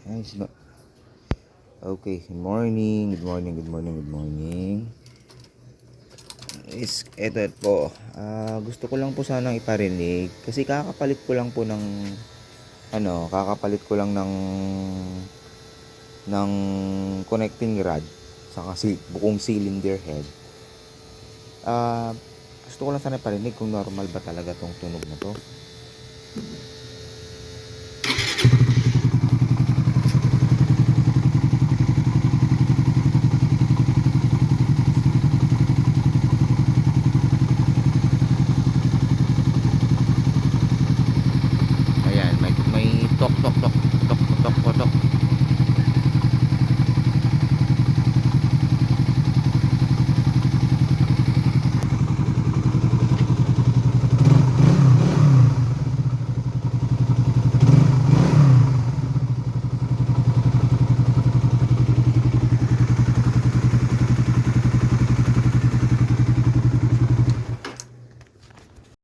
Ayos ba? Okay, good morning, good morning, good morning, good morning. Eto po. Gusto ko lang po sanang iparinig kasi kakapalit ko lang ng connecting rod sa bukong cylinder head. Gusto ko lang sana iparinig kung normal ba talaga tong tunog na to.